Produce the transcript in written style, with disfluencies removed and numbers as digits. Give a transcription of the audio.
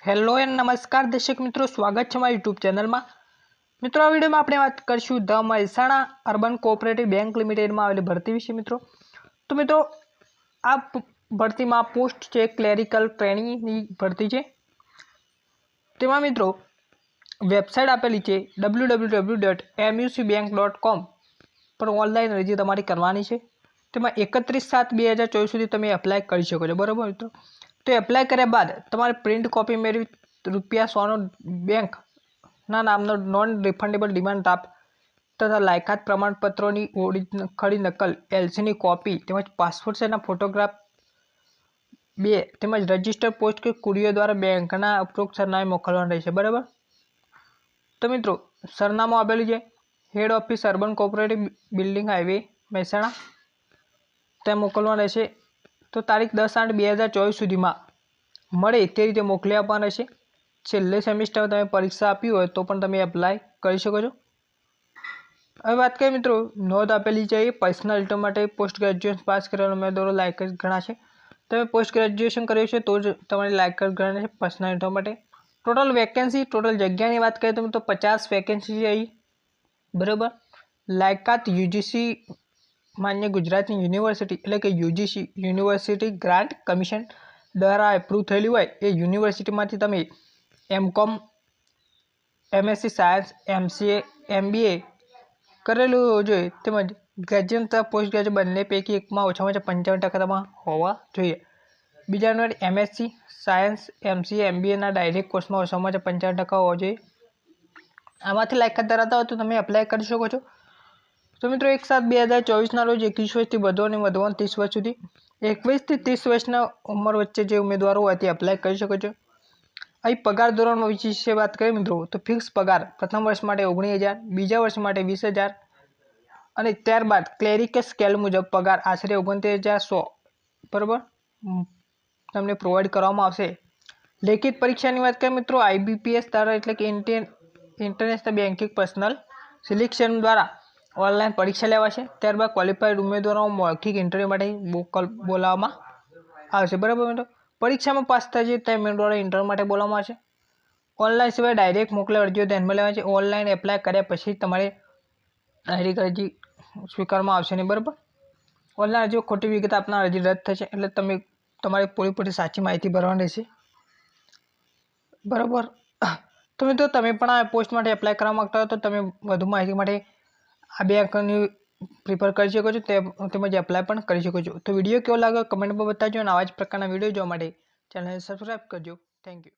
Hello and नमस्कार दर्शक मित्रों, स्वागत है हमारी यूट्यूब चैनल में। मित्रों, आ वीडियो में આપણે વાત કરશું the Mahesana urban cooperative bank લિમિટેડમાં આવેલી ભરતી વિશે। મિત્રો મિત્રો આ ભરતીમાં પોસ્ટ છે ક્લેરિકલ ટ્રેનિંગની ભરતી છે। તેમાં મિત્રો વેબસાઇટ આપેલી છે www.mucbank.com પર ઓનલાઈન અરજી તમારી કરવાની છે। તેમાં 31/7/2024 સુધી તમે એપ્લાય કરી શકો છો, બરાબર મિત્રો। तो एप्लाय कर्या बाद तमारे प्रिंट कॉपी मेळवी ₹100 बेंकना नामनो नॉन रिफंडेबल डिमांड ड्राफ्ट तथा लायकात प्रमाणपत्रों खड़ी नकल एलसी कॉपी तेमज पासपोर्ट साइज फोटोग्राफ 2 तेमज रजिस्टर पोस्ट के कुरियर द्वारा बेंकना उपरोक्त सरनामे मोकलवानुं रहेशे, बराबर। तो मित्रों सरनामું आपेલું છે head office urban cooperative building highway Mehsana ત્યાં મોકલવાનું રહેશે। तो तारीख 10/8/2024 सुधी में मळे ते रीते मोकली आपवाना छे। छेल्ले सेमिस्टर तमे परीक्षा आपी होय तो पण तमे एप्लाय करी शको छो। हवे वात करीए मित्रों, नोंध आपेली छे पर्सनल इंटरव्यू माटे पोस्ट ग्रेज्युएशन पास करेला उमेदवारो लायकात गणाशे। तमे पोस्ट ग्रेज्युएशन कर्युं छे तो ज तमारी लायकात गणाशे पर्सनल इंटरव्यू माटे। टोटल वेकेन्सी टोटल जग्यानी वात करीए तो 50 वेकेन्सी छे अहीं, बराबर। लायकात यूजीसी मान्य गुजराती यूनिवर्सिटी एटले के यूजीसी यूनिवर्सिटी ग्रांट कमीशन द्वारा एप्रूव थयेली होय ए यूनिवर्सिटी मांथी तमे MCom MSc science MCA MBA करेलुं होवुं जोईए तेमज ग्रेज्युएट तथा पोस्ट ग्रेज्युएट बंने पैकी एकमां ओछामां ओछा 55% तमाम होवा जोईए। बीजा नंबर एमएससी सायन्स एमसीए एमबीए ना डायरेक्ट कोर्स में ओछामां ओछा 55% होवा जोईए। आमांथी लायकात धरावता हो तो तमे एप्लाय करी शको छो। तो मित्रों 1/7/2024 रोज 21 वर्षथी वधु अने वधुमां 30 वर्ष सुधी 21 થી 30 वर्षना उमर वच्चे जे उम्मीदवारो होय ते एप्लाय करी शको छो। अहीं पगार धोरण विषे बात करीए मित्रों तो फिक्स पगार प्रथम वर्ष माटे 19,000, बीजा वर्ष माटे 20,000 अने त्यारबाद क्लेरिकल स्केल मुजब पगार आशरे 69,100 बराबर तमने प्रोवाइड करवामां आवशे। लेखित परीक्षानी बात करीए मित्रों आईबीपीएस द्वारा एटले के इंटरनेशनल बैंकिंग पर्सनल सिलेक्शन द्वारा ऑनलाइन परीक्षा लेवाशे। त्यारबाद क्वॉलिफाइड उम्मीदवारों मौखिक इंटरव्यू माटे बोलाववामां आवशे, बराबर मित्रों। परीक्षा में पास थया छे ते उम्मीदवारों इंटरव्यू माटे बोलाववामां आवशे। ऑनलाइन सिवाय डायरेक्ट मोकलेल अरजीओ ध्यानमां लेवानी छे। ऑनलाइन एप्लाय कर्या पछी तमारे डायरेक्ट अरजी स्वीकारवामां आवशे नहीं, बराबर। ऑनलाइन अरजीओ खोटी विगत आपनार अरजी रद्द थशे एटले तमे तमारे पूरेपूरी साची माहिती भरवानी रहेशे, बराबर। तो मित्रों तमे पण आ पोस्ट माटे एप्लाय करवा मांगता हो तो तमे वधु माहिती माटे आ बेंकनी प्रिफर कर शको छो तेमज एप्लाय पण करी शको छो। तो विडियो केवो लाग्यो कमेंट में बताजो अने आवा ज प्रकारना विडियो जोवा माटे चेनल ने सब्सक्राइब करजो। Thank you.